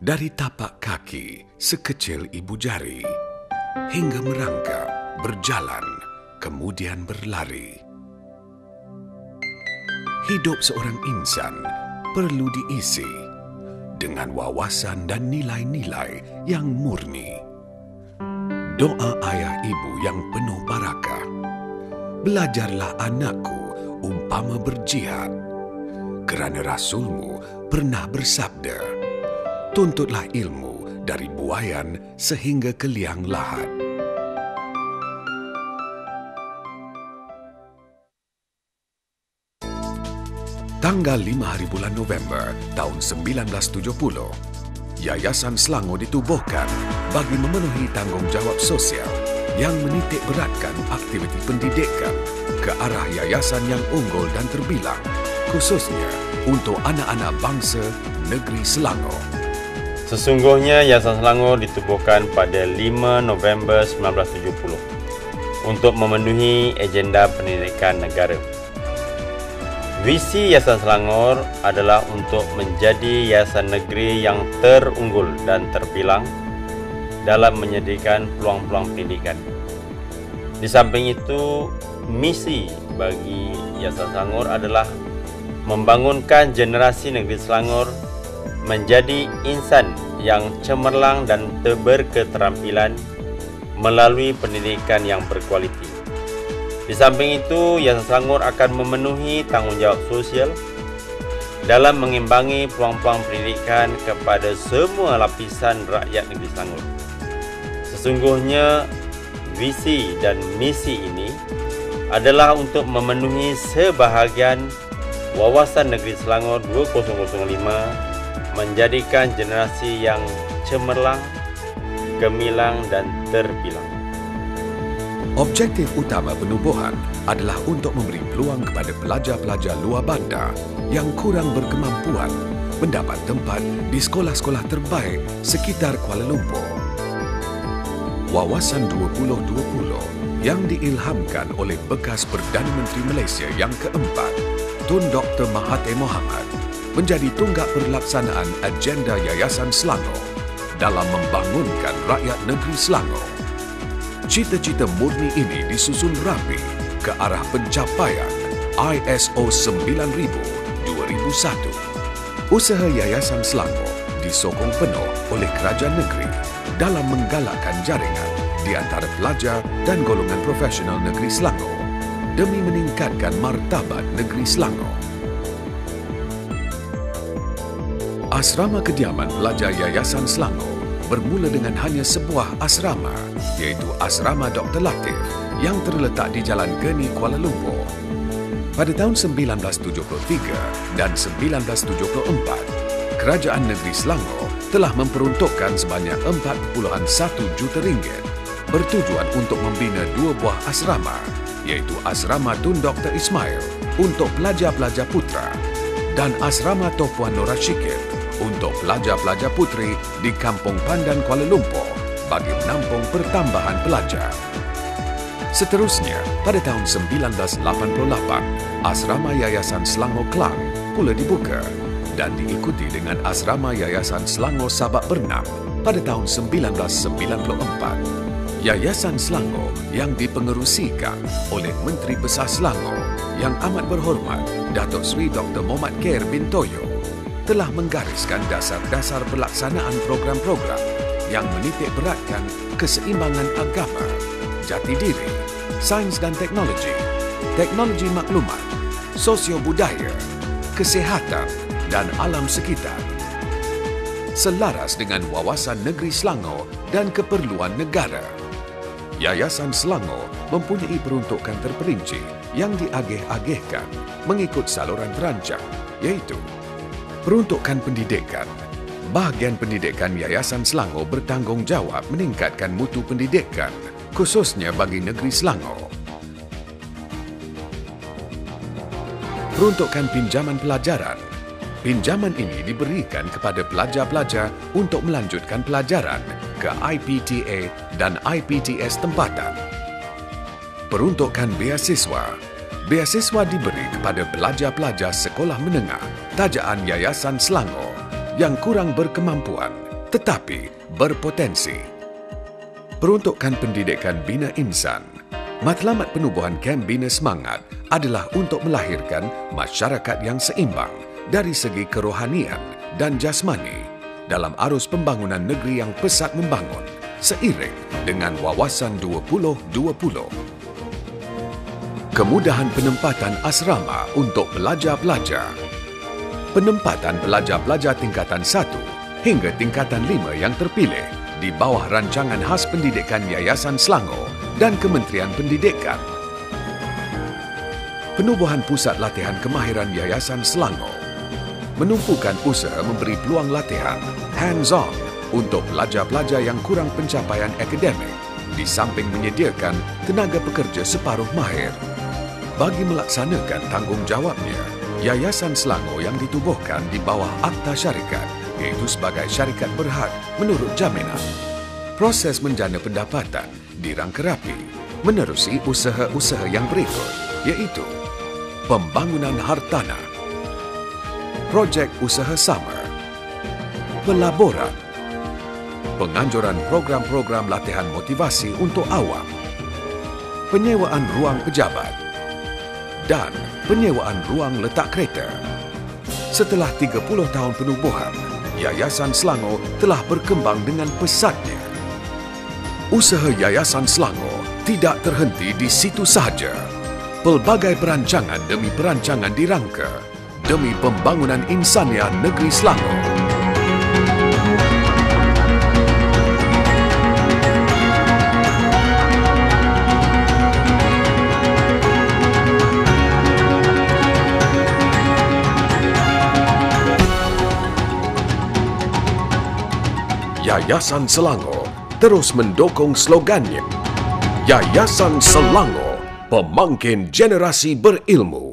Dari tapak kaki sekecil ibu jari hingga merangkak, berjalan, kemudian berlari. Hidup seorang insan perlu diisi dengan wawasan dan nilai-nilai yang murni. Doa ayah ibu yang penuh barakah. Belajarlah anakku umpama berjihad, kerana Rasulmu pernah bersabda, tuntutlah ilmu dari buayan sehingga ke liang lahat. Tanggal 5 hari bulan November tahun 1970, Yayasan Selangor ditubuhkan bagi memenuhi tanggungjawab sosial yang menitik beratkan aktiviti pendidikan ke arah yayasan yang unggul dan terbilang, khususnya untuk anak-anak bangsa negeri Selangor. Sesungguhnya Yayasan Selangor ditubuhkan pada 5 November 1970 untuk memenuhi agenda pendidikan negara. Visi Yayasan Selangor adalah untuk menjadi yayasan negeri yang terunggul dan terbilang dalam menyediakan peluang-peluang pendidikan. Di samping itu, misi bagi Yayasan Selangor adalah membangunkan generasi negeri Selangor menjadi insan yang cemerlang dan berketerampilan melalui pendidikan yang berkualiti. Di samping itu, Yayasan Selangor akan memenuhi tanggungjawab sosial dalam mengimbangi peluang-peluang pendidikan kepada semua lapisan rakyat negeri Selangor. Sesungguhnya, visi dan misi ini adalah untuk memenuhi sebahagian wawasan negeri Selangor 2005 menjadikan generasi yang cemerlang, gemilang dan terbilang. Objektif utama penubuhan adalah untuk memberi peluang kepada pelajar-pelajar luar bandar yang kurang berkemampuan mendapat tempat di sekolah-sekolah terbaik sekitar Kuala Lumpur. Wawasan 2020 yang diilhamkan oleh bekas Perdana Menteri Malaysia yang keempat, Tun Dr. Mahathir Mohamad, menjadi tunggak pelaksanaan agenda Yayasan Selangor dalam membangunkan rakyat negeri Selangor. Cita-cita murni ini disusun rapi ke arah pencapaian ISO 9000-2001. Usaha Yayasan Selangor disokong penuh oleh kerajaan negeri dalam menggalakkan jaringan di antara pelajar dan golongan profesional negeri Selangor demi meningkatkan martabat negeri Selangor. Asrama kediaman pelajar Yayasan Selangor bermula dengan hanya sebuah asrama, iaitu Asrama Dr. Latif yang terletak di Jalan Geni, Kuala Lumpur. Pada tahun 1973 dan 1974, Kerajaan Negeri Selangor telah memperuntukkan sebanyak 4.1 juta ringgit bertujuan untuk membina dua buah asrama, iaitu Asrama Tun Dr. Ismail untuk pelajar-pelajar putra dan Asrama Topuan Nora Syikir untuk pelajar-pelajar puteri di Kampung Pandan, Kuala Lumpur bagi menampung pertambahan pelajar. Seterusnya, pada tahun 1988, Asrama Yayasan Selangor Klang pula dibuka dan diikuti dengan Asrama Yayasan Selangor Sabak Bernam pada tahun 1994. Yayasan Selangor yang dipengerusikan oleh Menteri Besar Selangor yang amat berhormat Datuk Seri Dr. Mohammad Khair bin Toyo telah menggariskan dasar-dasar pelaksanaan program-program yang menitik beratkan keseimbangan agama, jati diri, sains dan teknologi maklumat, sosio-budaya, kesihatan dan alam sekitar. Selaras dengan wawasan negeri Selangor dan keperluan negara, Yayasan Selangor mempunyai peruntukan terperinci yang diagih-agihkan mengikut saluran terancang, iaitu peruntukan pendidikan. Bahagian pendidikan Yayasan Selangor bertanggungjawab meningkatkan mutu pendidikan, khususnya bagi negeri Selangor. Peruntukan pinjaman pelajaran. Pinjaman ini diberikan kepada pelajar-pelajar untuk melanjutkan pelajaran ke IPTA dan IPTS tempatan. Peruntukan beasiswa. Beasiswa diberi kepada pelajar-pelajar sekolah menengah tajaan Yayasan Selangor yang kurang berkemampuan tetapi berpotensi. Peruntukan pendidikan bina insan. Matlamat penubuhan kem Bina Semangat adalah untuk melahirkan masyarakat yang seimbang dari segi kerohanian dan jasmani dalam arus pembangunan negeri yang pesat membangun seiring dengan Wawasan 2020. Kemudahan penempatan asrama untuk pelajar-pelajar. Penempatan pelajar-pelajar tingkatan 1 hingga tingkatan 5 yang terpilih di bawah rancangan khas pendidikan Yayasan Selangor dan Kementerian Pendidikan. Penubuhan Pusat Latihan Kemahiran Yayasan Selangor menumpukan usaha memberi peluang latihan hands-on untuk pelajar-pelajar yang kurang pencapaian akademik di samping menyediakan tenaga pekerja separuh mahir. Bagi melaksanakan tanggungjawabnya, Yayasan Selangor yang ditubuhkan di bawah Akta Syarikat iaitu sebagai syarikat berhad menurut jaminan. Proses menjana pendapatan dirangka rapi menerusi usaha-usaha yang berikut iaitu pembangunan hartanah, projek usaha sama, pelaburan, penganjuran program-program latihan motivasi untuk awam, penyewaan ruang pejabat dan penyewaan ruang letak kereta. Setelah 30 tahun penubuhan, Yayasan Selangor telah berkembang dengan pesatnya. Usaha Yayasan Selangor tidak terhenti di situ sahaja. Pelbagai perancangan demi perancangan dirangka demi pembangunan insania negeri Selangor. Yayasan Selangor terus mendukung slogannya. Yayasan Selangor, pemangkin generasi berilmu.